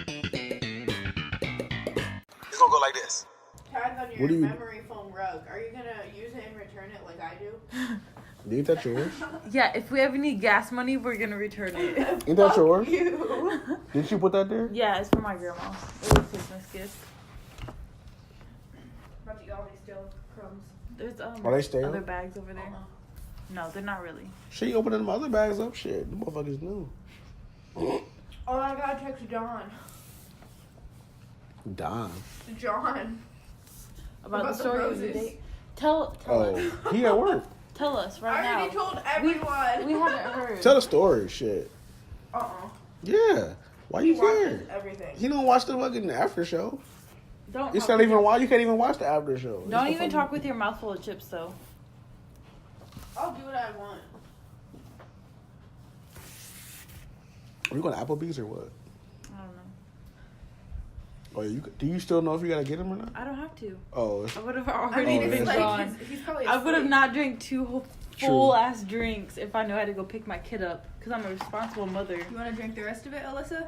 It's gonna go like this. Tag on your memory foam rug. Are you gonna use it and return it like I do? Ain't that yours? Yeah, if we ever need gas money, we're gonna return it. Ain't that yours? You. Did you put that there? Yeah, it's for my grandma. It was a Christmas gift. But you always steal crumbs. There's Are they stale? other bags over there. No, they're not really. She opening them other bags up. Shit, the motherfuckers new. Oh, I gotta text John. Don. John. About the story of the date. Tell us. He at work. Tell us right now. I already told everyone. We haven't heard. Tell the story, shit. Yeah. Why you care? Everything. He don't watch the fucking after show. Don't. It's not even why you can't even watch the after show. Don't even talk with your mouth full of chips, though. I'll do what I want. Are you going to Applebee's or what? I don't know. Oh, do you still know if you gotta get him or not? I don't have to. Oh. I would have already been gone. He's probably I would have not drank 2 full ass drinks if I knew I had to go pick my kid up because I'm a responsible mother. You want to drink the rest of it, Alyssa?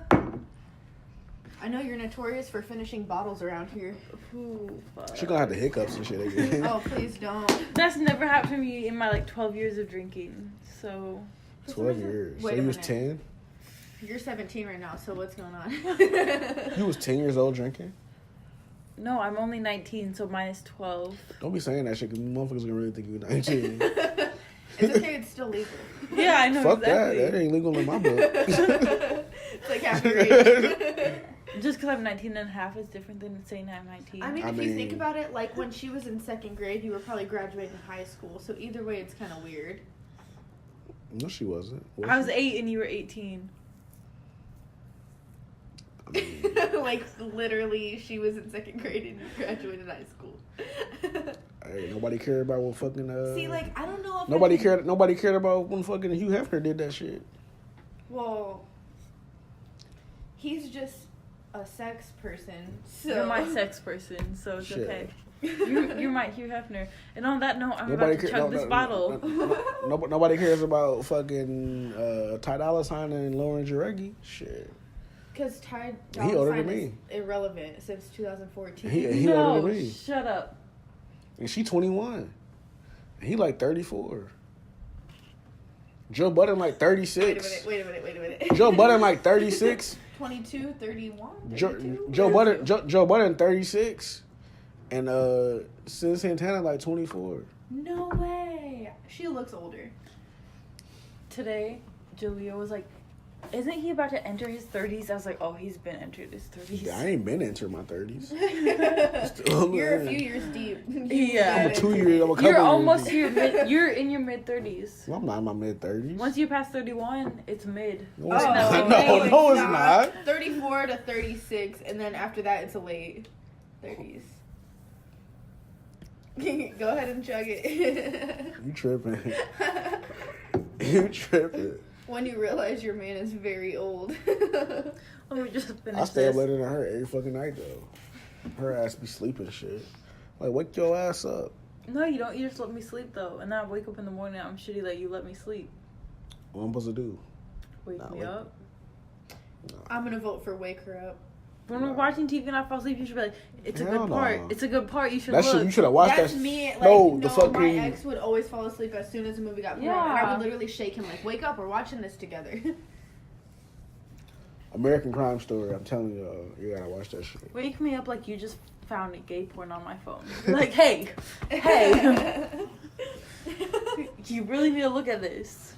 I know you're notorious for finishing bottles around here. Ooh, fuck. She gonna have the hiccups and shit again. Oh, please don't. That's never happened to me in my 12 years of drinking. So 12 years. Wait so a you was minute. 10? You're 17 right now, so what's going on? You was 10 years old drinking? no, I'm only 19, so minus 12. Don't be saying that shit because motherfuckers gonna really think you're 19. It's okay, it's still legal. Yeah, I know. Fuck exactly. that ain't legal in my book. It's like half your age. Just because I'm 19 and a half is different than saying I'm 19. I mean, if you think about it, like when she was in 2nd grade, you were probably graduating high school. So either way, it's kind of weird. No, she wasn't. I was 8 and you were 18. I mean, Like literally, she was in 2nd grade and you graduated high school. hey, nobody cared about what fucking. See, like I don't know if Nobody cared about when fucking Hugh Hefner did that shit. Well, he's just a sex person. So You're my sex person, so it's Shit. okay. You're my Hugh Hefner. And on that note, I'm about to chug this bottle. Nobody cares about fucking Ty Dolla $ign and Lauren Jareggi. Shit. Because Ty He older Dolla than $ign me. is irrelevant since 2014. He No, older than me. shut up. And she 21. And he like 34. Joe Budden like 36. Wait a minute. Joe Budden like 36. 22, 31, Joe Budden 36. And Sid Santana like 24. No way. She looks older. Today, Julia was like, isn't he about to enter his 30s? I was like, oh, he's been entered his 30s. Yeah, I ain't been into my 30s. You're a few years deep. Yeah. I'm a 2 year. I'm a couple You're years almost deep. you're in your mid-30s. Well, I'm not in my mid 30s. Once you pass 31, it's mid. No, it's Oh, not. no, No, it's not. 34 to 36, and then after that, it's a late 30s. Go ahead and chug it. You tripping. You tripping. When you realize your man is very old. Let me just finish I stay up this. later than her every fucking night, though. Her ass be sleeping shit. Like, wake your ass up. No, you don't. You just let me sleep, though. And then I wake up in the morning, I'm shitty that you let me sleep. What I'm supposed to do? Wake me up. I'm going to vote for wake her up. When we're watching TV and I fall asleep, you should be like, it's a Hell good part. no. It's a good part. You should That look. shit, you should have watched That's that. me. Like, No, the fucking. my ex would always fall asleep as soon as the movie got put on. And I Yeah. would literally shake him like, wake up, we're watching this together. American Crime Story. I'm telling you, you gotta watch that shit. Wake me up like you just found a gay porn on my phone. Like, hey. You really need to look at this.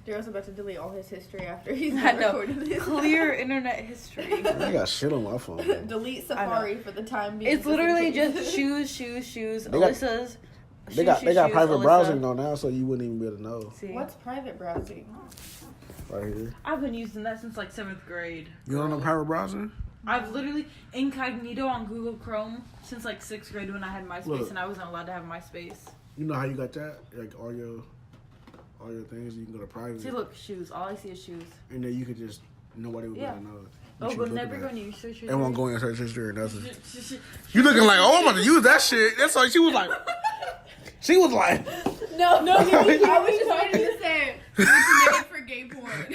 Daryl's about to delete all his history after he's I know. recorded this. Clear internet history. I got shit on my phone. Delete Safari for the time being. It's literally just just shoes. They got- Alyssa's. They got private Alyssa. browsing though now, so you wouldn't even be able to know. See? What's private browsing? Right here. I've been using that since like 7th grade. You don't know private browsing? I've literally incognito on Google Chrome since like 6th grade when I had MySpace. Look. And I wasn't allowed to have MySpace. You know how you got that? Like all your things, you can go to private. See, look, shoes. All I see is shoes. And then you could just nobody would be able to know. Oh, what you but looking never at. go in your search history. Everyone go in search history and nothing. You looking like, oh, I'm about to use that shit. That's why she was like. No, I was just waiting to say. Made for gay porn.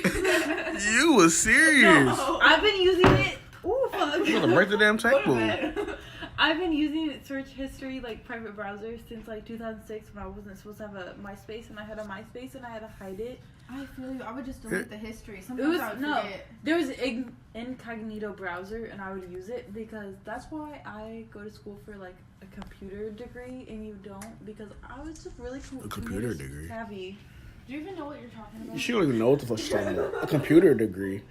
You was serious. No. I've been using it. Ooh, fuck. You gonna break the damn tech Go boom. ahead. I've been using it search history, like private browser, since like 2006 when I wasn't supposed to have a MySpace, and I had a MySpace and I had to hide it. I feel you. I would just delete the history. It Sometimes was I would no. forget. There was incognito browser, and I would use it because that's why I go to school for like a computer degree, and you don't, because I was just really computer degree? savvy. Do you even know what you're talking about? She don't even know what the fuck she's talking about. A computer degree.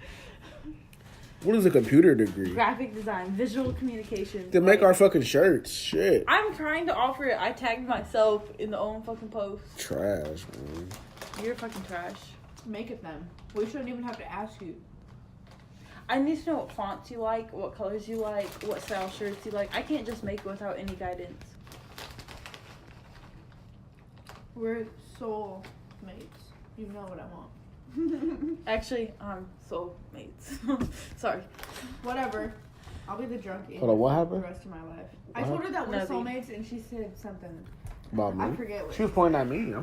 What is a computer degree? Graphic design, visual communication. To make our fucking shirts. Shit. I'm trying to offer it. I tagged myself in the own fucking post. Trash, man. You're fucking trash. Make it them. We shouldn't even have to ask you. I need to know what fonts you like, what colors you like, what style shirts you like. I can't just make it without any guidance. We're soul mates. You know what I want. Actually, soul mates. Sorry. Whatever. I'll be the drunk Hold on, what the happened? rest of my life. What I told her that we're Nothing. soulmates, and she said something. About me? I forget what She was pointing at me.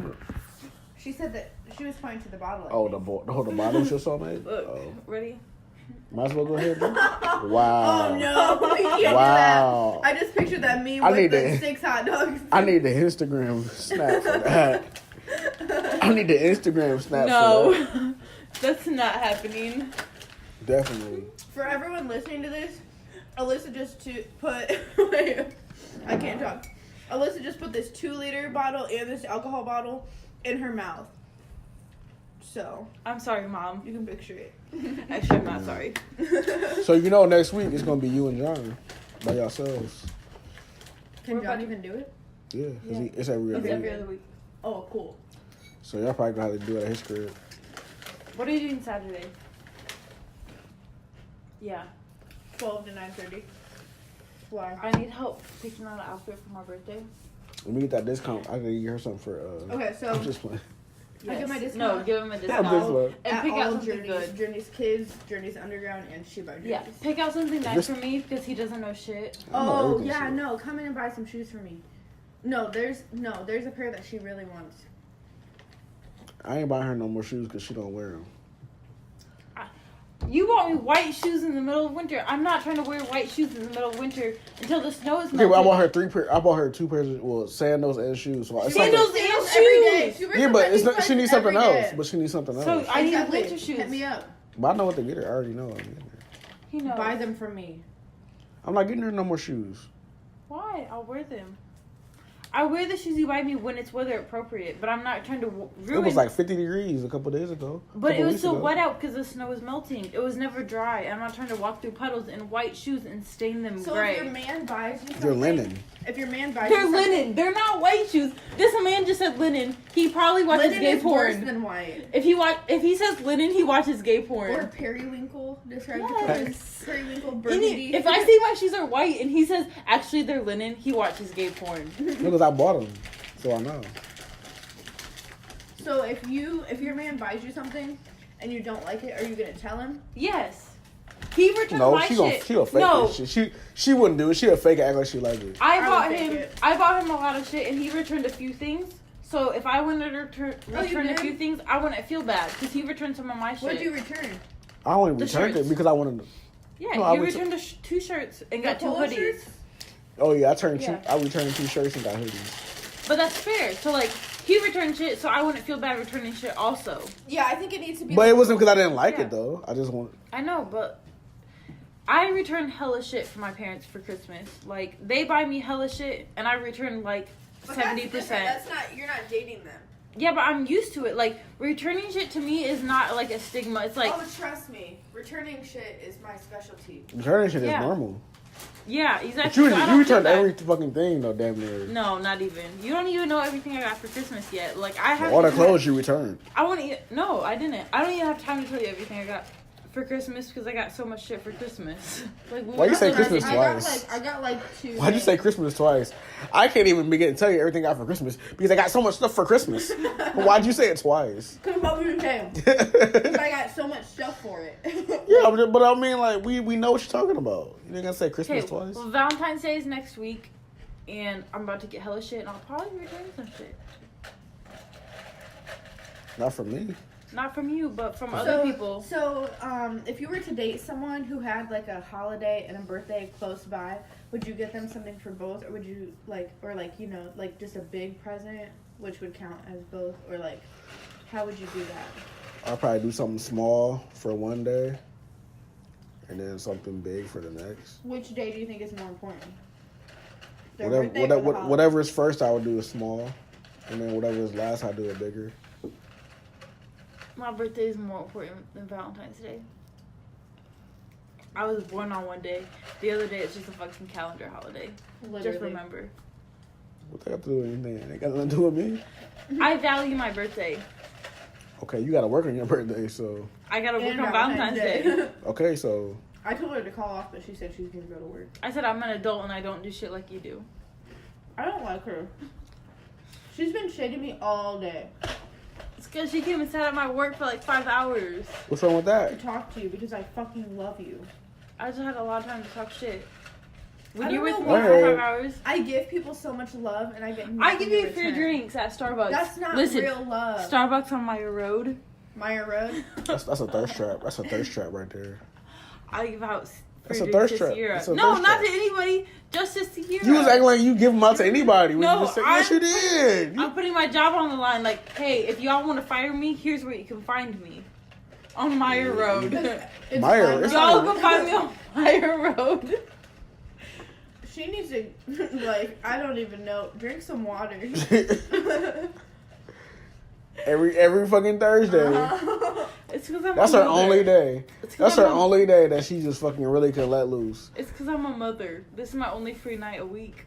she said. That she was pointing to the bottle. I Oh, think. the bottom's your soulmate? Look, Oh. ready? Might as well go ahead, then. Wow. Oh no! You can't Wow. do that. I just pictured that meme I with need the to- 6 hot dogs. I need the Instagram snap for that. I need the Instagram snap for that. No. That's not happening. Definitely. For everyone listening to this, Alyssa just put. Wait, I can't talk. Alyssa just put this 2-liter bottle and this alcohol bottle in her mouth. So I'm sorry, Mom. you can picture it. Actually, I'm not sorry. So you know next week it's gonna be you and John by yourselves. Can We're John about- even do it? Yeah, Yeah. it's every It's other every week. other week. Oh, cool. So y'all probably gonna have to do it at his crib. What are you doing Saturday? Yeah. 12 to 9:30. Why? I need help picking out an outfit for my birthday. Let me get that discount. I can get her something for. Okay, so I'm just playing. I get my Yes. discount. No, give him a I'm discount. just playing. And at pick all out something Journeys, good. Journeys Kids, Journeys Underground, and She Buy Journeys. Yeah, pick out something nice This- for me because he doesn't know shit. I know Oh everything yeah, she- no, come in and buy some shoes for me. There's a pair that she really wants. I ain't buying her no more shoes because she don't wear them. You bought me white shoes in the middle of winter. I'm not trying to wear white shoes in the middle of winter until the snow is Okay, melting. but I bought her I bought her 2 pairs of sandals and shoes. So it's like Sandals a- and every day. shoes. She wears yeah, some but it's Nike not, she needs something every else. day. But she needs something else. So I need Exactly. winter shoes. Hit me up. But I know what to get her. I already know what I'm getting her. He knows. Buy them for me. I'm not getting her no more shoes. Why? I'll wear them. I wear the shoes you buy me when it's weather appropriate, but I'm not trying to ruin. It was like 50 degrees a couple days ago. But it couple was weeks so ago. wet out because the snow was melting. It was never dry. I'm not trying to walk through puddles in white shoes and stain them So gray. if your man buys you something, They're linen. If your man buys They're you something, linen. They're not white shoes. This man just said linen. He probably watches linen gay is worse porn. than white. If he says linen, he watches gay porn. Or periwinkle. Describe the Yes. colors. Periwinkle, Any- burgundy. if I say my shoes are white and he says actually they're linen, he watches gay porn. Because I bought them. So I know. So if your man buys you something and you don't like it, are you gonna tell him? Yes. He returned No, my she'll shit. fake No, it. She wouldn't do it. She'll fake it, act like she like it. I I bought would fake him. it. I bought him a lot of shit, and he returned a few things. So if I wanted to Oh, you return a did? few things, I wouldn't feel bad because he returned some of my shit. What'd you return? I only The returned shirts. it because I wanted to. Yeah, No, I he would returned 2 shirts and got 2 polo hoodies. shirts? Oh yeah, Yeah. I returned 2 shirts and got hoodies. But that's fair. So like he returned shit, so I wouldn't feel bad returning shit also. Yeah, I think it needs to be. But it wasn't because I didn't like Yeah. it though. I just want. I know, but I return hella shit for my parents for Christmas. Like they buy me hella shit, and I return like But that's 70%. different. That's not. You're not dating them. Yeah, but I'm used to it. Like returning shit to me is not like a stigma. It's like Oh, trust me. Returning shit is my specialty. Returning shit Yeah. is normal. yeah, But exactly. you, So I you don't feel returned bad. every fucking thing though, damn near. No, not even. You don't even know everything I got for Christmas yet. Like I have All the clothes you returned. I want to. No, I didn't. I don't even have time to tell you everything I got for Christmas because I got so much shit for Christmas. Like Why you say Christmas I twice? got like 2. Why'd you say Christmas twice? I can't even begin to tell you everything I got for Christmas because I got so much stuff for Christmas. Why'd you say it twice? Because what we were saying. Because I got so much stuff for it. Yeah, but I mean, like, we know what you're talking about. You ain't gonna say Christmas Okay, twice? well, Valentine's Day is next week, and I'm about to get hella shit, and I'll probably return some shit. Not for me. Not from you, but from other people. So, if you were to date someone who had like a holiday and a birthday close by, would you get them something for both, or would you like just a big present, which would count as both, or like, how would you do that? I'll probably do something small for one day, and then something big for the next. Which day do you think is more important? Whatever is first, I would do a small, and then whatever is last, I'll do it bigger. My birthday is more important than Valentine's Day. I was born on one day. The other day, it's just a fucking calendar holiday. Literally. Just remember. What they got to do with anything? They got nothing to do with me. I value my birthday. Okay, you got to work on your birthday, so. I gotta work on Valentine's Day. Okay, so. I told her to call off, but she said she's gonna go to work. I said I'm an adult and I don't do shit like you do. I don't like her. She's been shading me all day. It's because she came and sat at my work for like 5 hours. What's wrong with To that? talk to you because I fucking love you. I just had a lot of time to talk shit. I When you don't were know with me why. for 5 hours, I give people so much love and I get nothing I give you in free return. drinks at Starbucks. That's not Listen, real love. Starbucks on Meyer Road. Meyer Road. That's a thirst trap. That's a thirst trap right there. I give out That's free a drinks thirst to trap. Sierra. That's a No, thirst not trap. to anybody. Just to Sierra. You was acting like you give them out to anybody. When No, you just said, yes, you did. I'm putting my job on the line. Like, hey, if y'all want to fire me, here's where you can find me. On Meyer Road. It's Meyer, fine. it's Y'all not- can find me on Meyer Road. She needs to, like, I don't even know. Drink some water. every fucking Thursday. It's because I'm That's a her mother. only day. It's 'cause That's I'm her a- only day that she just fucking really can let loose. It's because I'm a mother. This is my only free night a week.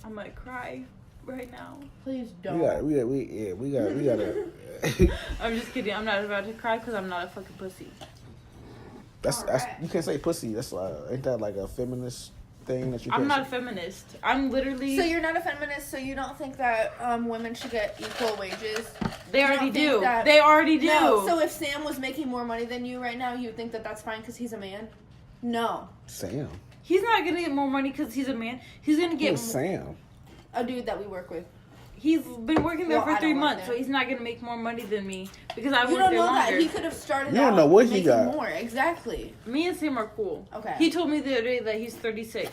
I might cry right now. Please We don't. got to. I'm just kidding. I'm not about to cry because I'm not a fucking pussy. That's Alright. you can't say pussy. That's ain't that like a feminist thing that you? I'm can't not a say? feminist. I'm literally. So you're not a feminist, so you don't think that women should get equal wages? They you already don't think do. that- They already do. No. So if Sam was making more money than you right now, you would think that that's fine because he's a man? No. Sam. He's not gonna get more money because he's a man. He's gonna get. Who's Sam? A dude that we work with. He's been working there Well, for I 3 don't work months, there. so he's not gonna make more money than me because I You worked don't there know longer. that. He could have started You don't out know what he making got. more. Exactly. Me and Sam are cool. Okay. He told me the other day that he's 36.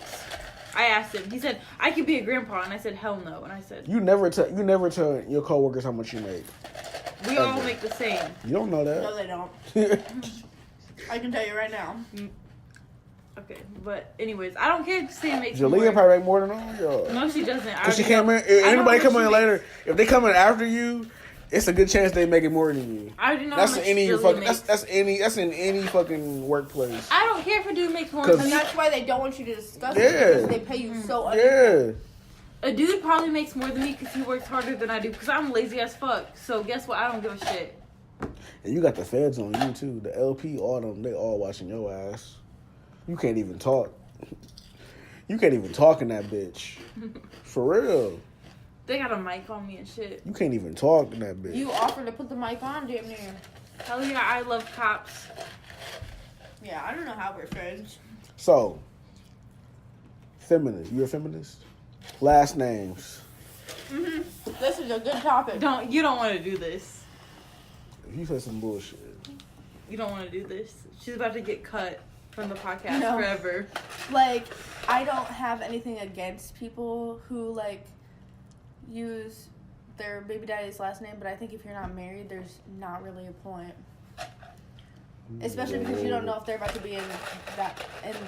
I asked him. He said I could be a grandpa, and I said hell no. And I said You never tell your coworkers how much you make. we all ever. make the same. You don't know No, that. they don't. I can tell you right now. Okay, but anyways, I don't care if Sam makes Jalea more. probably make more than all y'all. No, she doesn't. Cause she came in. If I know anybody how come much in she later, makes. if they come in after you, it's a good chance they make it more than you. I already know That's how much any Jalea fucking. makes. That's in any fucking workplace. I don't care if a dude makes more 'Cause- than And me. that's why they don't want you to discuss Yeah. it because they pay you so under. Yeah. A dude probably makes more than me because he works harder than I do because I'm lazy as fuck. So guess what? I don't give a shit. And you got the feds on you too. The LP, all them, they all watching your ass. You can't even talk. You can't even talk in that bitch. For real. They got a mic on me and shit. You can't even talk in that bitch. You offered to put the mic on, damn near. Hell yeah, I love cops. Yeah, I don't know how we're friends. So, feminist. You a feminist? Last names. This is a good topic. You don't want to do this. If you said some bullshit. You don't want to do this. She's about to get cut from the podcast No. forever. Like, I don't have anything against people who, like, use their baby daddy's last name, but I think if you're not married, there's not really a point. Especially because you don't know if they're about to be in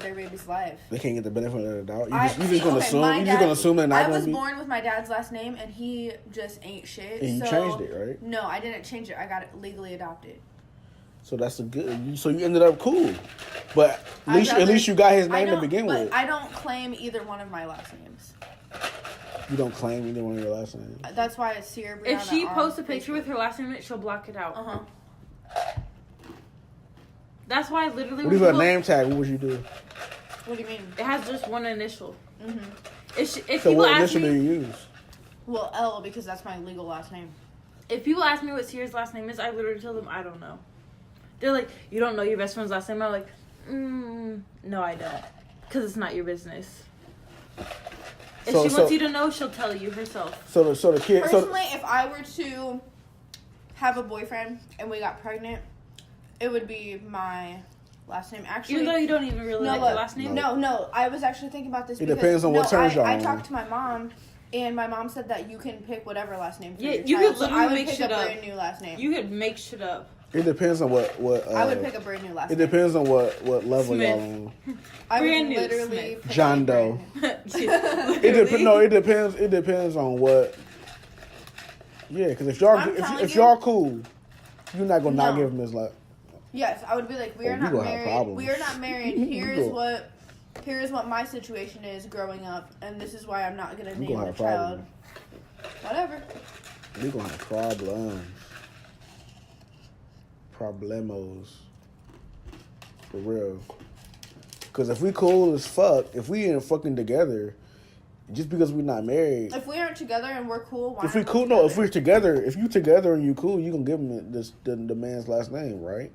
their baby's life. They can't get the benefit of the doubt. You My just gonna assume. dad- You just gonna assume they're not I gonna was be. born with my dad's last name, and he just ain't shit. And you so, changed it, right? No, I didn't change it. I got it legally adopted. So that's a good. So you ended up cool, but I'd at rather- least you got his I name to don't- begin but with. I don't claim either one of my last names. You don't claim either one of your last names. That's why it's Sierra Brianna. If she on posts a picture Facebook. with her last name in it, she'll block it out. Uh-huh. That's why literally What when if you had a people- name tag? What would you do? What do you mean? it has just one initial. Mm-hmm. If So people what ask initial do me, you use? Well, L, because that's my legal last name. if people ask me what Sierra's last name is, I literally tell them I don't know. They're like, you don't know your best friend's last name? I'm like, no, I don't, because it's not your business. If So- she so- wants you to know, she'll tell you herself. So the kid. Personally, if I were to have a boyfriend and we got pregnant, it would be my last name. Actually, Even though you don't even really like your last name? No. I was actually thinking about this. It depends on what terms y'all I on. talked to my mom, and my mom said that you can pick whatever last name for your you child. could literally I would make pick shit a up. brand new last name. You could make shit up. It depends on what I would pick a brand new last it name. depends on what level Smith. y'all on. I would Brand new literally Smith. pick John a brand Doe. new- It depends. It depends on what. Yeah, because if telling you- y'all cool, you're not gonna not No. give him his life. Yes, I would be like, we are you not gonna have married. problems. We are not married. You Here's what my situation is growing up, and this is why I'm not gonna name gonna the have child. problems. Whatever. We gonna have problems. Problemos. For real. Because if we cool as fuck, if we ain't fucking together, just because we're not married. If we aren't together and we're cool, why If we aren't cool, together? no. If we're together, if you together and you cool, you gonna give him the man's last name, right?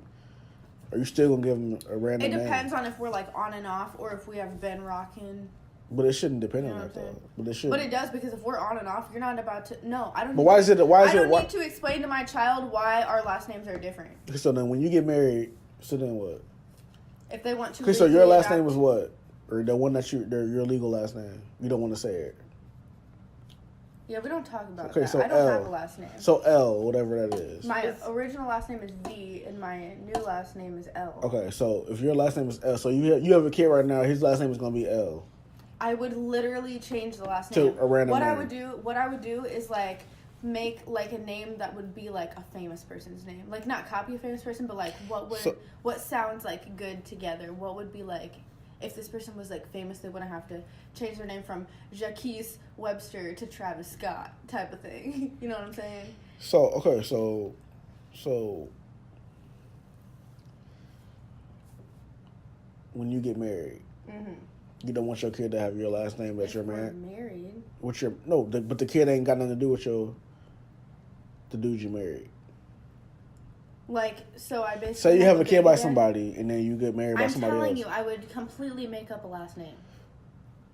Or you still gonna give him a random It depends name? on if we're like on and off, or if we have been rocking. But it shouldn't depend You on know that what I'm though. saying? But it should. But it does, because if we're on and off, you're not about to. No, I don't. But need why to- is it? Why is I don't it? Why, need to explain to my child why our last names are different. so then, when you get married, so then what? If they want to. Okay, so your legally last adopt- name was what? Or the one that your legal last name? You don't want to say it. Yeah, we don't talk about Okay, that. so I don't L. have a last name. So L, whatever that is. My original last name is V, and my new last name is L. Okay, so if your last name is L, so you have a kid right now. His last name is gonna be L. I would literally change the last To name. a random what name. I would do is like make like a name that would be like a famous person's name. Like not copy a famous person, but like what sounds like good together. What would be like if this person was like famous, they wouldn't have to change their name from Jaquise Webster to Travis Scott type of thing. You know what I'm saying? So okay, so when you get married, you don't want your kid to have your last name that you're We're married. married. But the kid ain't got nothing to do with the dude you married. Like, so I basically Say you have a kid by baby daddy. somebody, and then you get married by I'm somebody telling else. you, I would completely make up a last name.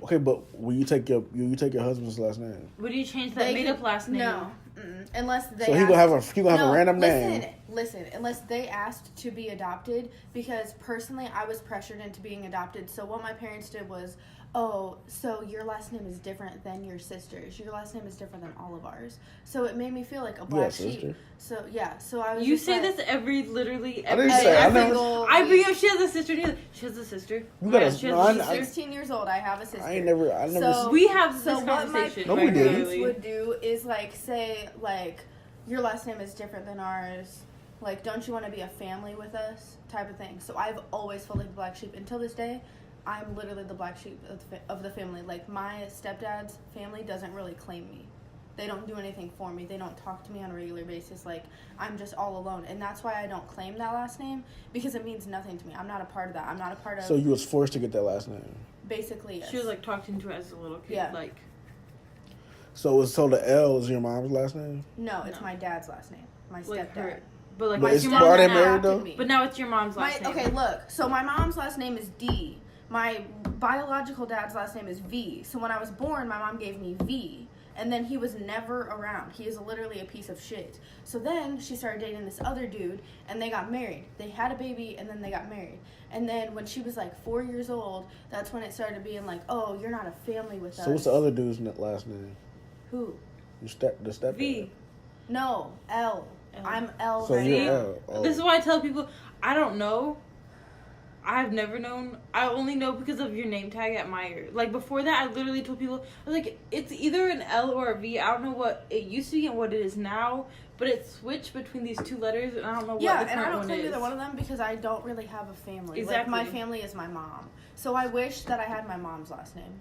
Okay, but will you take your husband's last name? Would you change that made up last name? No, unless they. So he gonna have a random listen, name. Listen, unless they asked to be adopted, because personally, I was pressured into being adopted. So what my parents did was, oh, so your last name is different than your sister's. Your last name is different than all of ours. So it made me feel like a black sheep. sister. So yeah, so I was. You just say like, this literally I every didn't day. say- I Every never- single I bring week. up she has a sister. And you're like, she has a sister. You gotta- Yeah, she has no, a I- sister. 16 years old. I have a sister. I never. So- We have this So what my conversation. No, we didn't. parents regularly. would do is like say like your last name is different than ours. Like, don't you want to be a family with us? Type of thing. So I've always felt like the black sheep. Until this day, I'm literally the black sheep of the family. Like, my stepdad's family doesn't really claim me. They don't do anything for me. They don't talk to me on a regular basis. Like, I'm just all alone. And that's why I don't claim that last name, because it means nothing to me. I'm not a part of that. I'm not a part of... So you was forced to get that last name. Basically, yes. She was like talked into it as a little kid. Yeah. Like, So the L is your mom's last name? No, it's my dad's last name. My like stepdad. her. But like, But it's it's your are mom's they now. married though? Me. But now it's your mom's My, last name. okay, look. So my mom's last name is D. My biological dad's last name is V. So when I was born, my mom gave me V. And then he was never around. He is literally a piece of shit. So then she started dating this other dude, and they got married. They had a baby, and then they got married. And then when she was like 4 years old, that's when it started being like, oh, you're not a family with us. So what's the other dude's last name? Who? The stepdad. V. No, L. L. I'm L So right you're now. L. Oh. This is why I tell people, I don't know. I've never known. I only know because of your name tag at Meyer. Like, before that, I literally told people, I was like, it's either an L or a V. I don't know what it used to be and what it is now, but it switched between these two letters, and I don't know what Yeah, the and I current don't one claim is. either one of them because I don't really have a family. Exactly. Like, my family is my mom. So I wish that I had my mom's last name.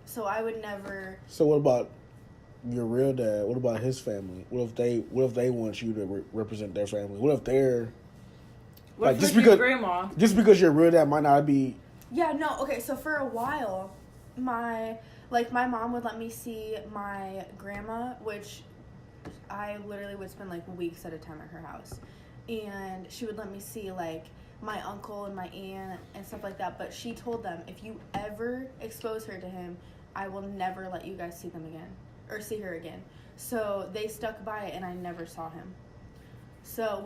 So I would never... So what about your real dad? What about his family? What if they want you to represent their family? What if they're What like, if just it's your because- grandma? just because your real dad might not be? Yeah, no, okay, so for a while, my mom would let me see my grandma, which I literally would spend, like, weeks at a time at her house. And she would let me see, like, my uncle and my aunt and stuff like that. But she told them, if you ever expose her to him, I will never let you guys see them again. Or see her again. So they stuck by it, and I never saw him. So,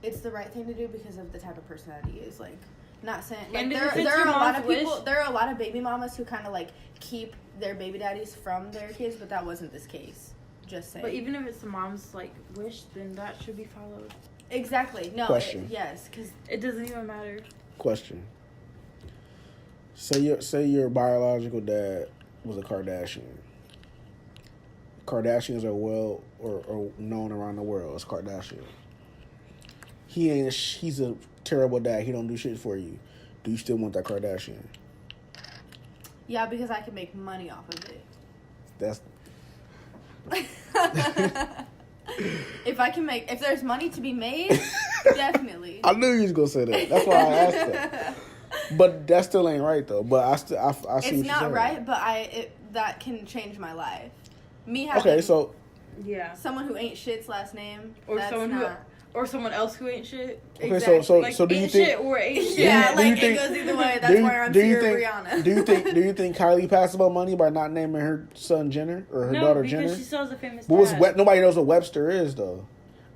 it's the right thing to do because of the type of person that he is. Like, not saying like And there if it's are your a lot mom's of people. wish- There are a lot of baby mamas who kind of like keep their baby daddies from their kids, but that wasn't this case. Just saying. But even if it's the mom's like wish, then that should be followed. Exactly. No. Question. Yes, because It doesn't even matter. Question. Say your biological dad was a Kardashian. Kardashians are well or known around the world as Kardashian. He's a terrible dad. He don't do shit for you. Do you still want that Kardashian? yeah, because I can make money off of it. That's If there's money to be made, definitely. I knew you was gonna say that. That's why I asked that. But that still ain't right though. But I see It's what you're not saying. right, but that can change my life. Me having Okay, so Yeah. someone who ain't shit's last name, Or that's someone not. or someone else who ain't shit. okay, Exactly. so Like, do you ain't think? shit or ain't shit? Yeah, do you like, it goes either way. That's why I'm do you Sierra think, Brianna. Do you think Kylie passed about money by not naming her son Jenner or her No, daughter because Jenner? she still has a famous But dad. nobody knows what Webster is though.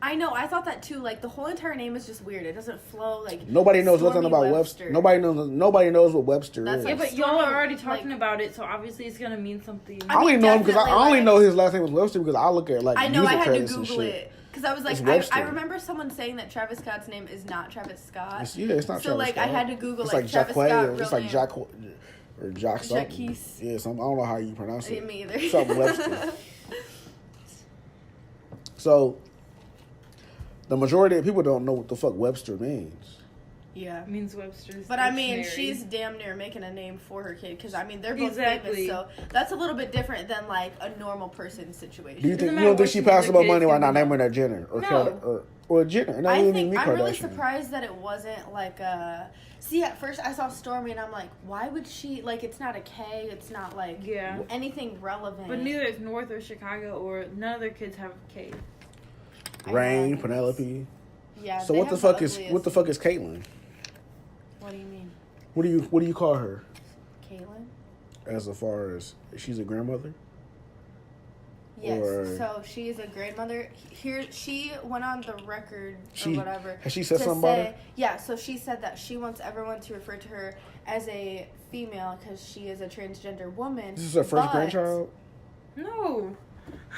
I know. I thought that too. Like the whole entire name is just weird. It doesn't flow. Like Nobody knows nothing Stormy about Webster. Nobody knows what Webster That's is. Yeah, like- but y'all are already Like- talking about it, so obviously it's gonna mean something. I only mean, know him because I definitely, only like- know his last name was Webster because I look at like I know. music I had to credits and Google shit. it because I was like, It's Webster. I remember someone saying that Travis Scott's name is not Travis Scott. It's not So Travis like, Scott. I had to Google It's like like Travis Jacquay, Scott. or it's real like name. Jack or Jock something. Jacquees. Yeah, I don't know how you pronounce I it. didn't me either. Something Webster. So the majority of people don't know what the fuck Webster means. Yeah. It means Webster's. But I mean, dictionary. she's damn near making a name for her kid because I mean they're both Exactly. famous, so that's a little bit different than like a normal person situation. Do you think Doesn't you matter don't think what she you passed do, about the money kids by not can be naming her Jenner No. or Jenner? Not I even think me I'm really Kardashian. surprised that it wasn't like a. See, at first I saw Stormy and I'm like, why would she like? It's not a K. It's not like Yeah. anything relevant. But neither is North or Chicago or none of their kids have K. Rain, I know. Penelope. Yeah. So they what the have fuck is ugliest- Caitlyn? What do you mean, What do you call her? Caitlyn? As far as she's a grandmother? Yes. Or- So she is a grandmother. Here, she went on the record She- or whatever. has she said to something about say- it? Yeah. So she said that she wants everyone to refer to her as a female because she is a transgender woman. This is her first but- grandchild? No.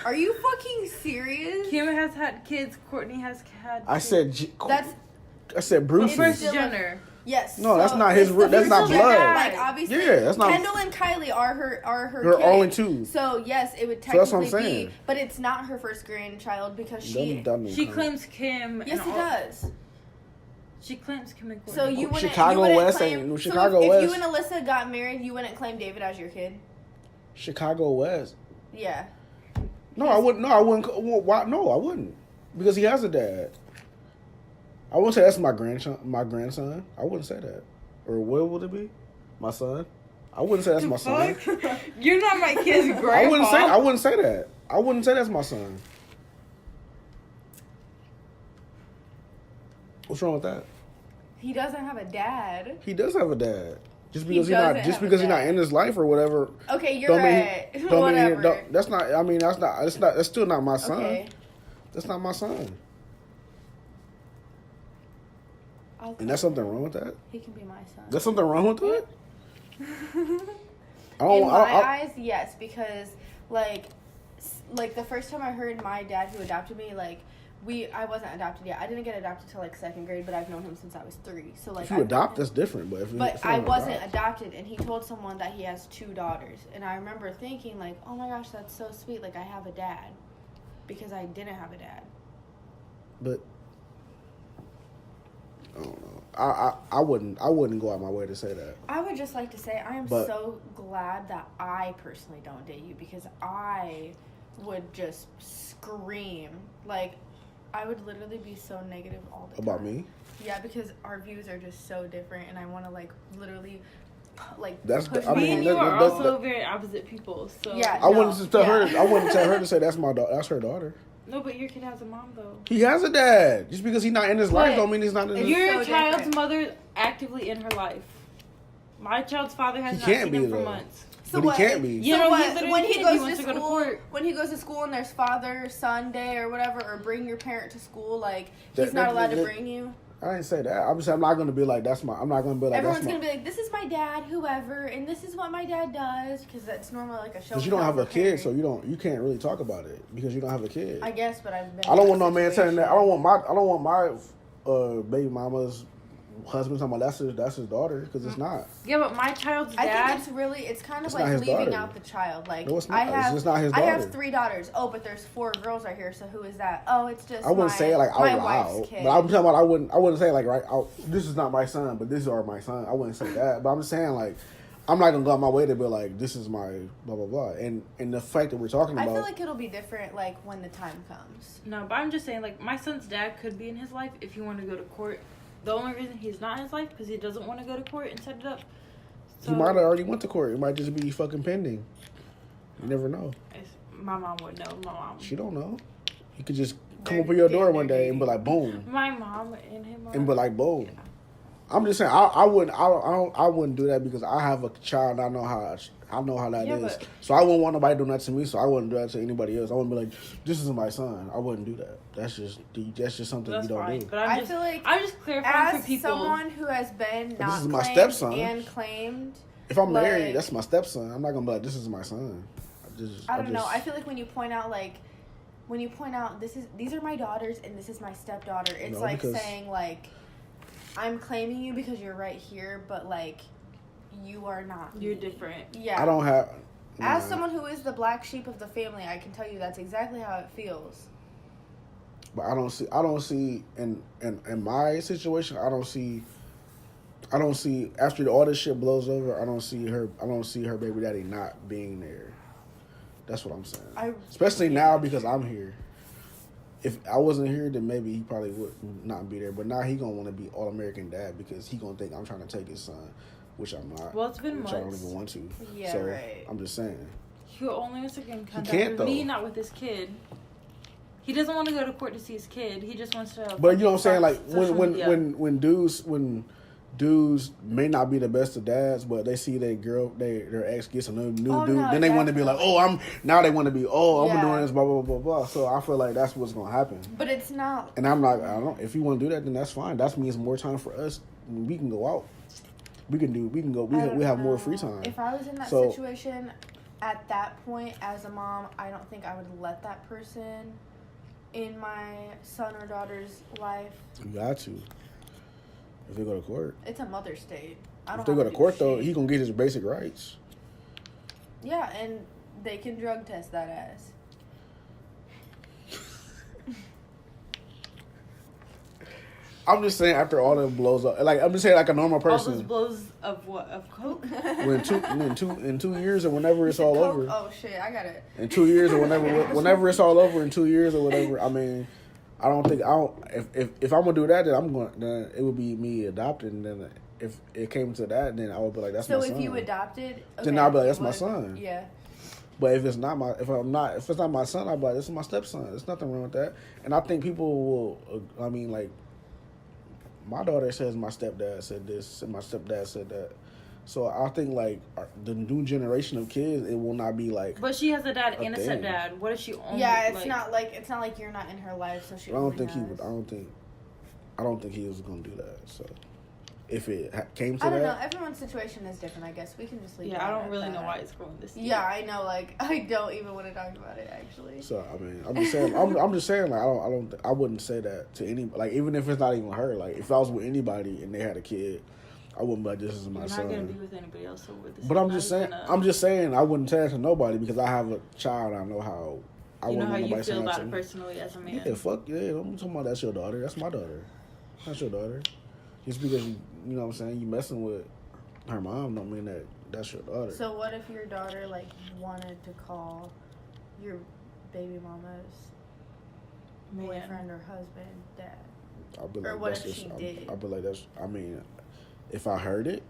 Are you fucking serious? Kim has had kids. Courtney has had. I kids. said That's I said Bruce's. Bruce still- Jenner. yes. No, that's not his it's the that's not Bruce blood. Jenner, like obviously, Yeah, that's not- Kendall and Kylie are her Her kids. only two. So yes, it would So that's what technically I'm be, saying. but it's not her first grandchild because she. She claims Kim. Yes, and it all- does. She claims Kim and Courtney. So you wouldn't. Chicago you wouldn't West claim, ain't- so Chicago if West- you and Alyssa got married, you wouldn't claim David as your kid. Chicago West. Yeah. No, I wouldn't. No, I wouldn't. Well, why? No, I wouldn't. Because he has a dad. I wouldn't say that's my grandson. My grandson. I wouldn't say that. Or what would it be? My son. I wouldn't say that's my son. Fuck? You're not my kid's grandpa. I wouldn't say that. I wouldn't say that's my son. What's wrong with that? He doesn't have a dad. He does have a dad. Just He because he's doesn't not. Just have a because he's not dad. in his life or whatever. Okay, you're don't mean right. he- don't mean he- Whatever. don't- that's not. I mean, that's not. It's not. That's still not my son. Okay. That's not my son. I'll And that's something wrong with that. He can be my son. There's something wrong with that. In my eyes, yes, because like the first time I heard my dad who adopted me, like I wasn't adopted yet. I didn't get adopted till like second grade, but I've known him since I was 3. So like If you I've adopt, known that's him- different. But if But if you I don't wasn't adopt- adopted, and he told someone that he has 2 daughters, and I remember thinking like, oh my gosh, that's so sweet. Like I have a dad, because I didn't have a dad. But I don't know. I wouldn't go out my way to say that. I would just like to say I am But- so glad that I personally don't date you, because I would just scream. Like, I would literally be so negative all the time. About me? Yeah, because our views are just so different, and I want to, like, literally, like, That's push the- I my mean, Me and head. you are that- also very opposite people. So Yeah. I wouldn't No, tell her. yeah. I wouldn't tell her to say that's my daughter. That's her daughter. No, but your kid has a mom though. He has a dad. Just because he's not in his life, But don't mean he's not in if his. Your so child's different. mother actively in her life. My child's father has He not can't seen be, him for though. months. But he can't be. You know, when he wants goes to to go to school, court. when he goes to school and there's Father-Son Day or whatever, or bring your parent to school, like he's not allowed to bring you. I didn't say that. I'm just saying I'm not gonna be like that's my. I'm not gonna be like everyone's gonna be like, this is my dad, whoever, and this is what my dad does, because that's normally like a show. Because you don't have a kid, so you can't really talk about it because you don't have a kid. I guess, but I've been. I don't want no man saying that. I don't want my baby mama's husband talking about that's his daughter, because it's not. Yeah, but my child's dad. I think it's kind of like leaving daughter. out the child. Like no, it's not. It's just not his daughter. I have 3 daughters. Oh, but there's 4 girls right here. So who is that? Oh, it's just. I wouldn't say it like out loud, kid. but I'm talking about I wouldn't say like this is not my son, but these are my son. I wouldn't say that, but I'm just saying like I'm not gonna go out my way to be like this is my blah blah blah, and the fact that we're talking about. I feel like it'll be different like when the time comes. No, but I'm just saying like my son's dad could be in his life if you want to go to court. The only reason he's not in his life because he doesn't want to go to court and set it up. So, he might have already went to court. It might just be fucking pending. You never know. My mom would know. My mom. She don't know. He could just come up to your door one day and be like, boom. My mom and him. And be like, boom. Yeah. I'm just saying, I wouldn't do that because I have a child. And I know how that is. But, so I wouldn't want nobody doing that to me. So I wouldn't do that to anybody else. I wouldn't be like, this is my son. I wouldn't do that. That's just something you don't do. But I feel like I'm just clarifying for people. As someone who has been not this is my claimed stepson. and claimed. If I'm married, that's my stepson. I'm not gonna be like, this is my son. I don't know. I feel like when you point out these are my daughters and this is my stepdaughter, it's like saying like, I'm claiming you because you're right here, but like, you are not. You're different. Yeah. I don't have. As someone who is the black sheep of the family, I can tell you that's exactly how it feels. But I don't see in my situation. I don't see after all this shit blows over. I don't see her baby daddy not being there. That's what I'm saying. Especially now because I'm here. If I wasn't here, then maybe he probably would not be there. But now he gonna want to be all-American dad because he gonna think I'm trying to take his son, which I'm not. Well, it's been months. I don't even want to. Yeah, so right. I'm just saying. He only wants to get in contact can't, with me, though. not with his kid. He doesn't want to go to court to see his kid. He just wants to. But you know what I'm saying? Like when dudes may not be the best of dads, but they see their ex gets a new dude, then they want to be like, I'm doing this, blah blah blah blah. So I feel like that's what's gonna happen. But it's not. And I'm not. I don't. If you want to do that, then that's fine. That means more time for us. We can go out. We can go. We have more free time. If I was in that situation, at that point as a mom, I don't think I would let that person in my son or daughter's life. You got to. If they go to court. It's a mother state. If they go to court, though, he gonna get his basic rights. Yeah, and they can drug test that ass. I'm just saying, after all that blows up, like I'm just saying, like a normal person. All those blows of what? Of coke? in 2 years or whenever it's all over. Oh shit, I got it. In 2 years or whenever it's all over in 2 years or whatever. I mean, if I'm gonna do that, then it would be me adopting. Then if it came to that, then I would be like, that's my son. So if you adopted, then I'll be like, that's my son. Yeah. But if it's not my son, I'll be like, this is my stepson. There's nothing wrong with that. And I think people will. I mean, like, my daughter says my stepdad said this and my stepdad said that. So I think like the new generation of kids, it will not be like. But she has a dad and a stepdad. What if she only? Yeah, it's not like you're not in her life, so she. I don't think he would. I don't think he was gonna do that. So if it came to that, I don't know. Everyone's situation is different. I guess we can just leave. Yeah, I don't really know why it's going this deep. Yeah, I know. Like I don't even want to talk about it actually. So I mean, I'm just saying. I'm just saying. Like I wouldn't say that to any. Like even if it's not even her. Like if I was with anybody and they had a kid, I wouldn't be like, this is my son. You're not gonna be with anybody else over this. But I'm just saying. I wouldn't tell it to nobody because I have a child. I know how. You know how you feel about it personally as a man. Yeah, fuck yeah. I'm talking about that's your daughter. That's my daughter. That's your daughter. Just because you know what I'm saying, you messing with her mom don't mean that that's your daughter. So what if your daughter like wanted to call your baby mama's boyfriend or husband dad? I'll be like, or what if she did? I'll be like, that's. I mean, if I heard it,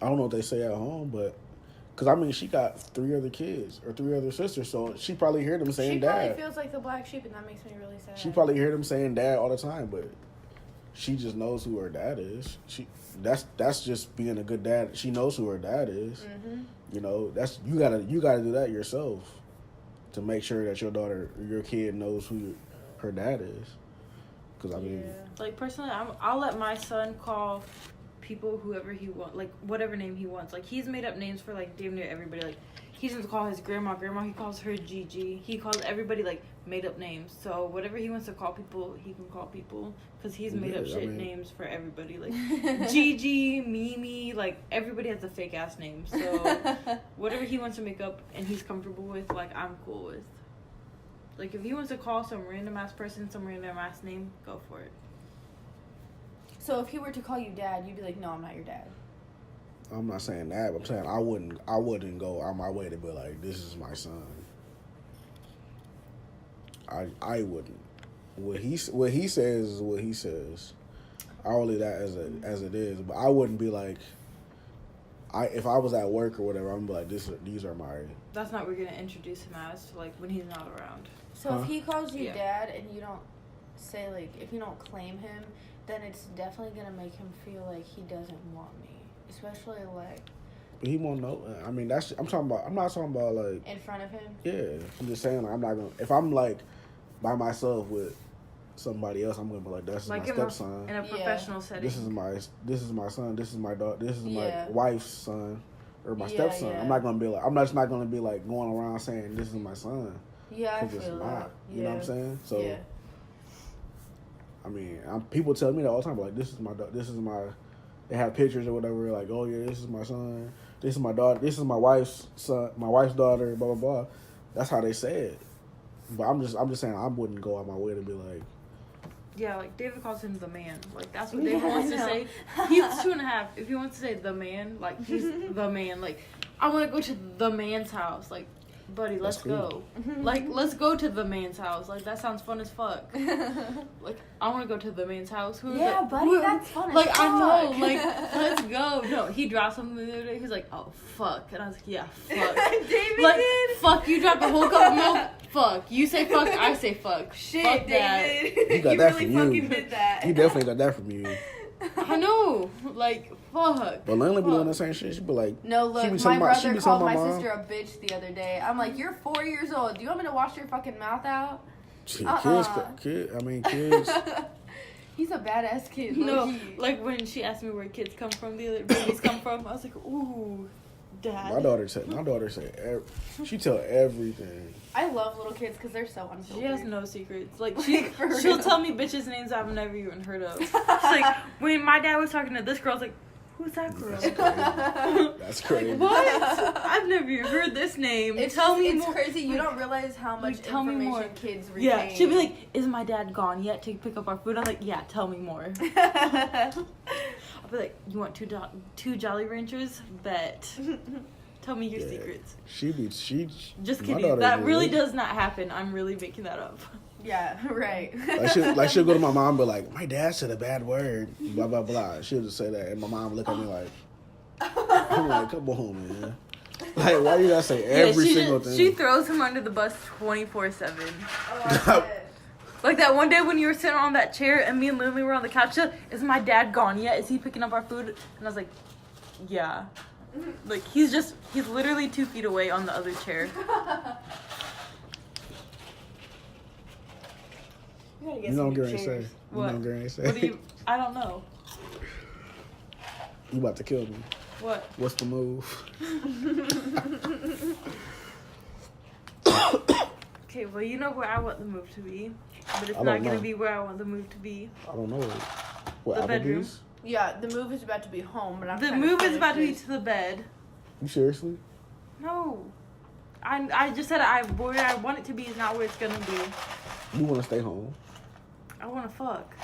I don't know what they say at home, but because I mean, she got 3 other kids or 3 other sisters, so she probably hear them saying dad. She probably feels like the black sheep, and that makes me really sad. She probably hear them saying dad all the time, but she just knows who her dad is. That's just being a good dad. She knows who her dad is. Mm-hmm. You know, that's you gotta do that yourself to make sure that your kid knows who her dad is. Because I mean, like personally, I'll let my son call people whoever he wants, like whatever name he wants. Like he's made up names for like damn near everybody. Like he doesn't call his grandma. He calls her Gigi. He calls everybody like made up names. So whatever he wants to call people, he can call people because he's made up names for everybody. Like Gigi, Mimi, like everybody has a fake ass name. So whatever he wants to make up and he's comfortable with, like I'm cool with. Like if he wants to call some random ass person some random ass name, go for it. So if he were to call you dad, you'd be like, no, I'm not your dad. I'm not saying that, but I'm saying I wouldn't go out my way to be like, this is my son. I wouldn't. What he says is what he says. I'll leave that as it is. But I wouldn't be like, if I was at work or whatever, I'm gonna be like, these are my. That's not what we're gonna introduce him as, like when he's not around. So if he calls you dad and you don't say like, if you don't claim him, then it's definitely gonna make him feel like he doesn't want me, especially like. But he won't know. I mean, I'm not talking about like. In front of him. Yeah, I'm just saying like, I'm not gonna. If I'm like by myself with somebody else, I'm gonna be like, that's like my stepson. In a professional setting. This is my son. This is my daughter. This is my wife's son, or my stepson. Yeah. I'm not gonna be like. I'm just not gonna be like going around saying this is my son. Yeah, I feel it's that. not. You know what I'm saying? So. Yeah. I mean, people tell me that all the time. Like, this is my. They have pictures or whatever. Like, oh yeah, this is my son. This is my daughter. This is my wife's son. My wife's daughter. Blah blah blah. That's how they say it. But I'm just saying I wouldn't go out my way to be like. Yeah, like David calls him the man. Like that's what David wants to say. He's 2.5. If he wants to say the man, like he's the man. Like I want to go to the man's house. Like, buddy, let's go. Like let's go to the man's house. Like that sounds fun as fuck. Like I want to go to the man's house. Buddy, that's fun as like fuck. I know. Like let's go. No, he dropped something the other day. He was like, oh fuck, and I was like, yeah, fuck. David like did. Fuck, you dropped a whole cup of milk. Fuck. You say fuck, I say fuck. Shit, fuck David. You got that really from you. Fucking did that. You definitely got that from you. I know. Like, fuck. But Lena be doing the same shit. She be like, no, look, my brother called my sister a bitch the other day. I'm like, you're 4 years old. Do you want me to wash your fucking mouth out? Kids. He's a badass kid. No, like when she asked me where kids come from, the other babies come from, I was like, ooh, dad. My daughter said, she tell everything. I love little kids because they're so unfiltered. She has no secrets. Like she'll tell me bitches' names I've never even heard of. It's like when my dad was talking to this girl, I was like, who's that girl? That's crazy. Like, what? I've never even heard this name. It's crazy. You don't realize how much information kids retain. Yeah, she'll be like, is my dad gone yet to pick up our food? I'm like, yeah, tell me more. I'll be like, you want two Jolly Ranchers? Bet. Tell me your secrets. Just kidding. That really does not happen. I'm really making that up. Yeah, right. She'll go to my mom and be like, my dad said a bad word, blah, blah, blah. She'll just say that. And my mom look at me like, I'm like, come on, man. Like, why you gotta say every single thing? She throws him under the bus 24/7. Like that one day when you were sitting on that chair and me and Lily were on the couch. Is my dad gone yet? Is he picking up our food? And I was like, yeah. Like he's literally 2 feet away on the other chair. You know what I'm gonna say. What? What do you? I don't know. You about to kill me. What? What's the move? Okay, well you know where I want the move to be, but it's not gonna be where I want the move to be. I don't know. What, the bedroom. Yeah, the move is about to be home, but the move is about to be to the bed. You seriously? No. I just said where I want it to be is not where it's gonna be. You want to stay home? I want to fuck.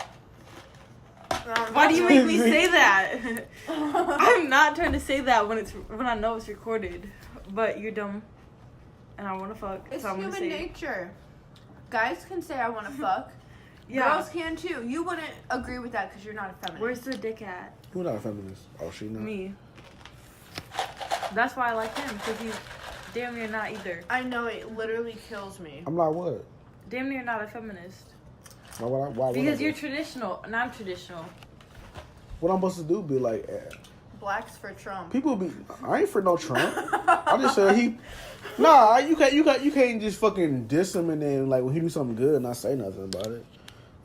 Why do you make me say that? I'm not trying to say that when I know it's recorded. But you're dumb, and I want to fuck. It's so I'm human gonna say nature. Guys can say I want to fuck. Yeah. Girls can too. You wouldn't agree with that because you're not a feminist. Where's the dick at? Who's not a feminist? Oh, she not. Me. That's why I like him, because he's damn near not either. I know, it literally kills me. I'm like, what? Damn near not a feminist. Why would I? Why would I Because do you're it? traditional, and I'm traditional. What I'm supposed to do? Be like, Blacks for Trump. people be. I ain't for no Trump. I just said he. Nah, you can't just fucking diss him and then like when he do something good and not say nothing about it.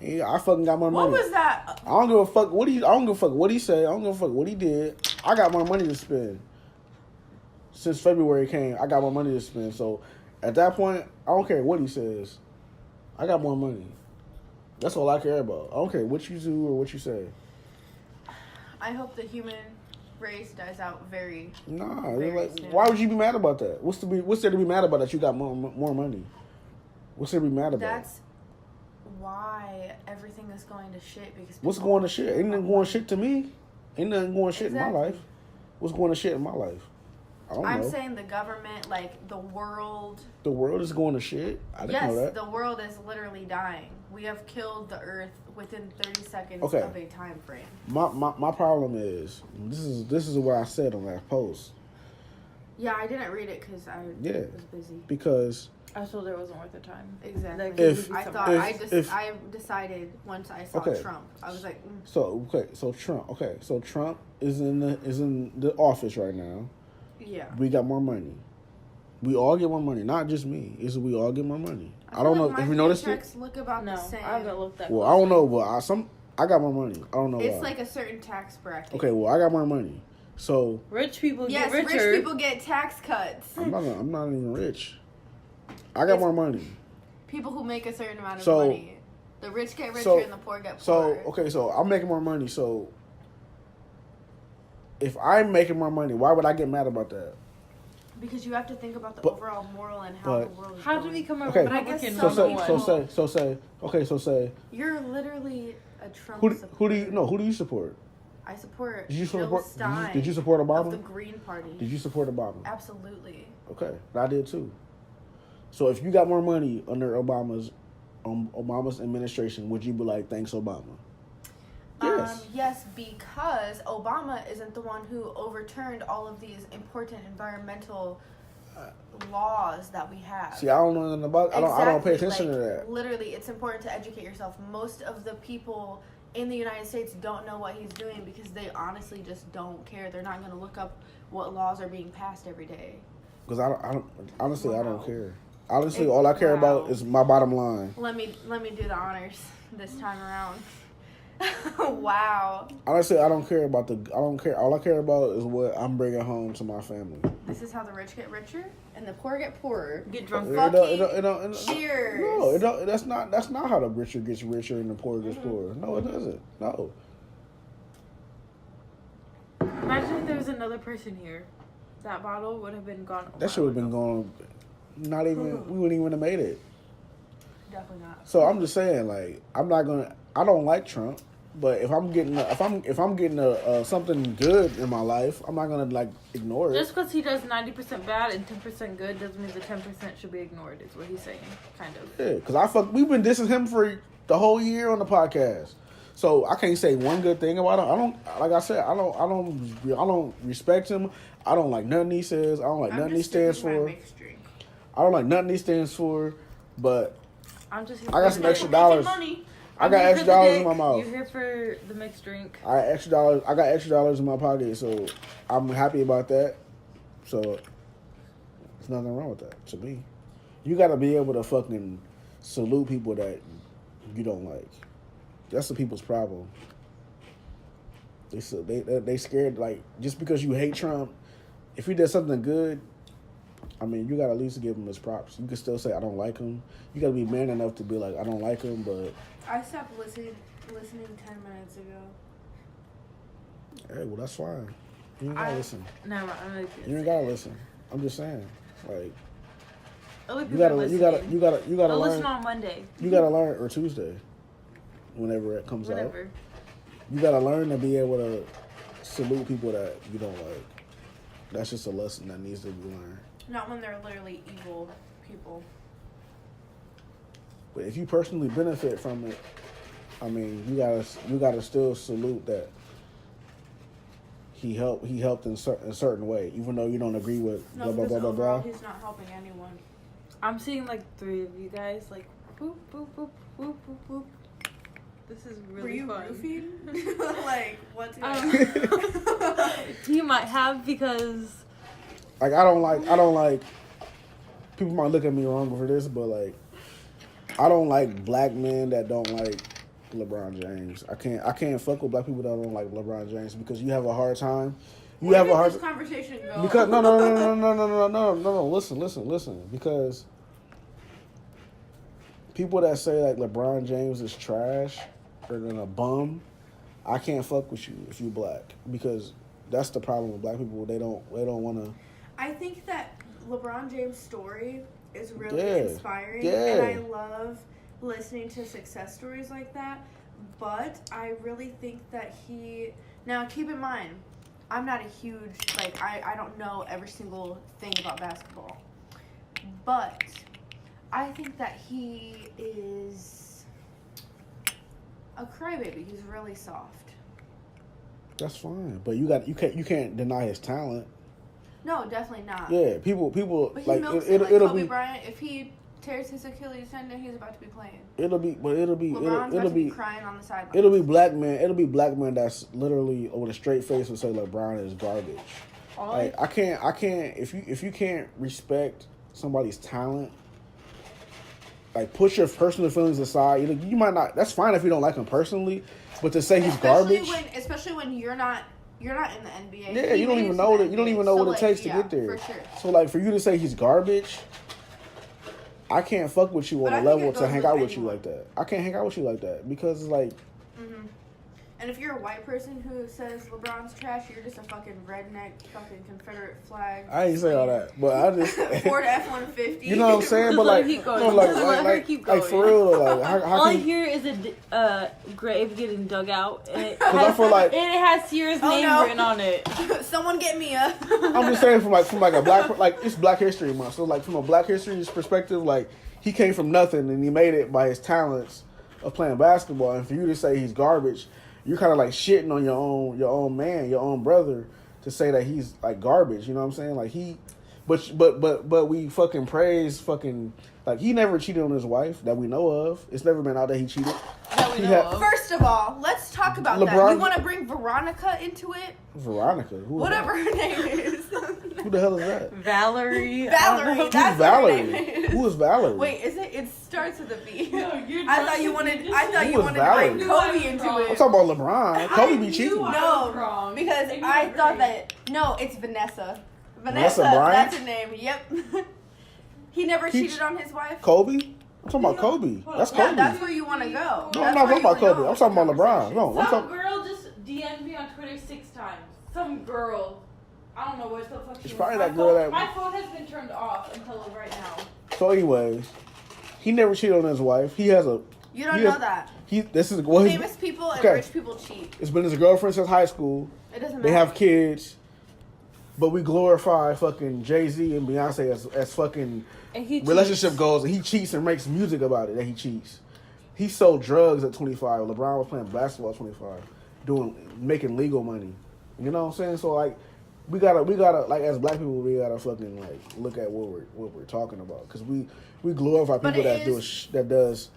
Yeah, I fucking got my money. What was that? I don't give a fuck what he. I don't give a fuck what he said. I don't give a fuck what he did. I got my money to spend. Since February came, I got my money to spend. So at that point, I don't care what he says. I got more money. That's all I care about. I don't care what you do or what you say. I hope the human race dies out very. Nah, very like, soon. why would you be mad about that? What's there to be mad about that you got more money? What's there to be mad about? That's why everything is going to shit. Because What's people going to shit? Ain't nothing going shit to me. Ain't nothing going shit in my Exactly. life. What's going to shit in my life? I don't I'm know. saying the government, like the world. The world is going to shit. I didn't know Yes, that. the world is literally dying. We have killed the earth within 30 seconds Okay. of a time frame. My problem is this is what I said on that post Yeah, I didn't read it because I Yeah. was busy. because I was told it wasn't worth the time. Exactly. Like, If- I if- thought if- I decided once I saw Okay. Trump, I was like, so Trump is in the office right now. yeah. We got more money. We all get more money, not just me. It's we all get more money. I don't know if you noticed it. Checks look about No, the same. I haven't looked that. Well, I don't know, but I got more money. I don't know It's why. like a certain tax bracket. Okay, well I got more money, so Rich people Yes, get richer. rich people get tax cuts. I'm not even rich. I got more money. People who make a certain amount of So- money. The rich get richer so- and the poor get So poorer. okay, so I'm making more money. So if I'm making more money, why would I get mad about that? Because you have to think about the But- overall moral and how the but- world is How going. do we become a Okay. Republican? But I guess So some say people- so say You're literally a Trump who supporter. do you support? I support Did you Jill support? Stein Did you support of the Obama? Green Party. Did you support Obama? Absolutely. Okay, I did too. So if you got more money under Obama's administration, would you be like, thanks Obama? Yes. Yes, because Obama isn't the one who overturned all of these important environmental laws that we have. See, I don't know nothing about. I don't pay attention to that. Literally, it's important to educate yourself. Most of the people in the United States don't know what he's doing because they honestly just don't care. They're not going to look up what laws are being passed every day. Because I don't honestly, I don't Wow. care. Honestly, all I care about Wow. is my bottom line. Let me do the honors this time around. Wow. Honestly, I don't care about I don't care. All I care about is what I'm bringing home to my family. This is how the rich get richer and the poor get poorer. Get drunk. It Fucking don't- cheers. No, it don't, that's not how the richer gets richer and the poor gets poorer. No, it doesn't. No. Imagine if there was another person here. That bottle would have been gone. That should have been going. Not even. We wouldn't even have made it. Definitely not. So I'm just saying, like, I'm not gonna. I don't like Trump, but if I'm getting something good in my life, I'm not gonna like ignore it. Just because he does 90% bad and 10% good doesn't mean the 10% should be ignored. Is what he's saying, kind of. Yeah, because we've been dissing him for the whole year on the podcast, so I can't say one good thing about him. I don't, like I said, I don't respect him. I don't like nothing he says. I don't like nothing he stands for. I don't like nothing he stands for. But I'm just. Here I got for some the- extra dollars. I got here extra for the dollars in dick. my mouth. You're here for the mixed drink. I got extra dollars. I got extra dollars in my pocket, so I'm happy about that. So there's nothing wrong with that to me. You got to be able to fucking salute people that you don't like. That's the people's problem. They scared, like, just because you hate Trump, if he does something good, I mean, you got to at least give him his props. You can still say I don't like him. You got to be man enough to be like I don't like him, but I stopped listening 10 minutes ago. hey, well that's fine. You ain't gotta listen. No, I'm like, You ain't gotta listen. I'm just saying, like other you people gotta are you gotta listening. you gotta you gotta I'll learn. listen on Monday. You gotta learn or Tuesday, whenever it comes out. Whatever. You gotta learn to be able to salute people that you don't like. That's just a lesson that needs to be learned. Not when they're literally evil people. But if you personally benefit from it, I mean, you gotta still salute that he helped in a certain way, even though you don't agree with No, blah blah because blah blah overall blah. he's not helping anyone. I'm seeing like 3 of you guys, like boop boop boop boop boop boop. This is Were really you fun. roofing? Like, what's going on? He might have because Like I don't like. People might look at me wrong for this, but like, I don't like black men that don't like LeBron James. I can't fuck with black people that don't like LeBron James because you have a hard time. You Where have a did hard this conversation go? because no. Listen. Because people that say like LeBron James is trash or then a bum, I can't fuck with you if you black because that's the problem with black people. They don't want to. I think that LeBron James' story is really Yeah. inspiring, Yeah. and I love listening to success stories like that. But I really think that now keep in mind, I'm not a huge I don't know every single thing about basketball, but I think that he is a crybaby. He's really soft. That's fine, but you can't deny his talent. No, definitely not. Yeah, people But he like milks it'll Kobe be Bryant. If he tears his Achilles tendon, he's about to be playing. LeBron's LeBron's about to be crying on the sideline. it'll be black men that's literally with a straight face will say LeBron is garbage. Like I can't if you can't respect somebody's talent, like put your personal feelings aside. You might not. That's fine if you don't like him personally, but to say he's garbage, especially when you're not in the NBA. yeah, He you don't made even it know to that the you don't NBA. even know So, what it takes to get there. For sure. So like for you to say he's garbage, I can't fuck with you But on I a think level it to goes hang with out with you anyone. like that. I can't hang out with you like that because it's like. Mm-hmm. And if you're a white person who says LeBron's trash, you're just a fucking redneck, fucking Confederate flag. I ain't say all that, but I just Ford F-150. you know what I'm saying. Just But let like, her keep going. no, like, Just let her like, keep like going. for real, though, like how all I can you? hear is a grave getting dug out, and it I feel like- it has Sierra's Oh, name no. written on it. Someone get me a. I'm just saying from a black like it's Black History Month, so like from a Black History perspective, like he came from nothing and he made it by his talents of playing basketball, and for you to say he's garbage, you're kind of like shitting on your own man, your own brother, to say that he's like garbage. You know what I'm saying? Like but we fucking praise fucking like he never cheated on his wife that we know of. It's never been out that he cheated. That we He know had- of. First of all, let's talk about that. LeBron- You want to bring Veronica into it? Veronica, who is Whatever her name is. that? Who the hell is that? Valerie. Valerie. Who's That's Valerie? what her name is. Who is Valerie? Wait, is it? It starts with a V. No, you're I thought you wanted. I thought Who you was wanted Valerie? to bring Kobe into I'm it. talking about LeBron. Kobe be cheating. No, wrong. because Maybe I you're thought right. that. No, it's Vanessa. Vanessa Bryant? That's her name. Yep. He never He cheated on his wife. Kobe? I'm talking about Kobe. That's Yeah, Kobe. that's where you want to go. No, That's I'm not where talking you about Kobe. go I'm talking about with LeBron. the No, I'm Some talking. girl just DM'd me on Twitter 6 times. Some girl. I don't know what the fuck she It's was. probably My that girl phone- that- My phone has been turned off until right now. So, anyways, he never cheated on his wife. He has a. You don't he know has- that. This is what Famous people and okay. rich people cheat. It's been his girlfriend since high school. It doesn't matter. They have kids, but we glorify fucking Jay-Z and Beyonce as fucking And he relationship cheats. goals, and he cheats and makes music about it that he cheats. He sold drugs at 25. LeBron was playing basketball at 25, making legal money. You know what I'm saying? So like, we gotta like as black people, we gotta fucking like look at what we're talking about because we glorify But people it that is- does.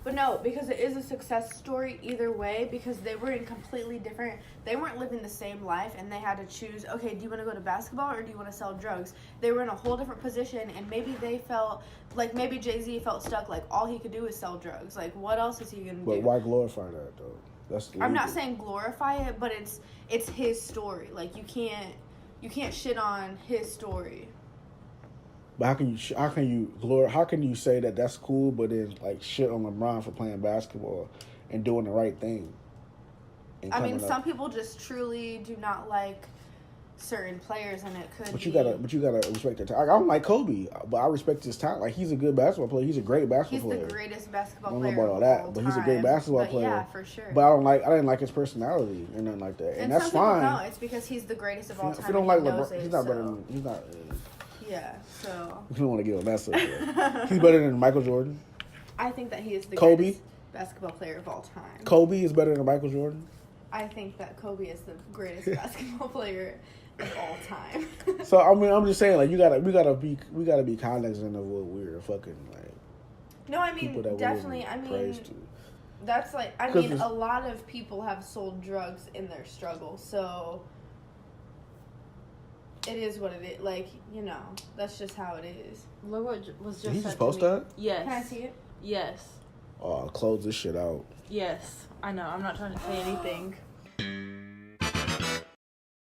But no, because it is a success story either way, because they were in completely different, they weren't living the same life, and they had to choose, okay, do you want to go to basketball or do you want to sell drugs? They were in a whole different position, and maybe they felt, like maybe Jay-Z felt stuck, like all he could do is sell drugs. Like what else is he going to But do? why glorify that though? That's I'm not illegal. saying glorify it, but it's his story. Like you can't shit on his story. But how can you say that that's cool, but then like shit on LeBron for playing basketball and doing the right thing? And I mean, coming up- some people just truly do not like certain players, and it could. But be, you gotta respect that. I don't like Kobe, but I respect his talent. Like he's a good basketball player. He's a great He's basketball the player. greatest basketball I don't know player about all of that, all but he's a great time. basketball But player. Yeah, for sure. But I didn't like his personality or nothing like that, and that's some people fine. don't. It's because he's the greatest of all If time. you don't and like he knows LeBron, it, he's not better so- than he's not. Yeah, so You don't want to get on that subject. He's better than Michael Jordan. I think that he is the Kobe? greatest basketball player of all time. Kobe is better than Michael Jordan. I think that Kobe is the greatest basketball player of all time. So I mean, I'm just saying, like we gotta be cognizant of what we're fucking like. No, I People mean that definitely. we I mean, praise to. that's like, I 'Cause mean, it's- a lot of people have sold drugs in their struggle, so it is what it is. Like, you know, that's just how it is. Look what was Did just he said just to post me. that? Yes. Can I see it? Yes. Oh, close this shit out. Yes. I know. I'm not trying to say anything.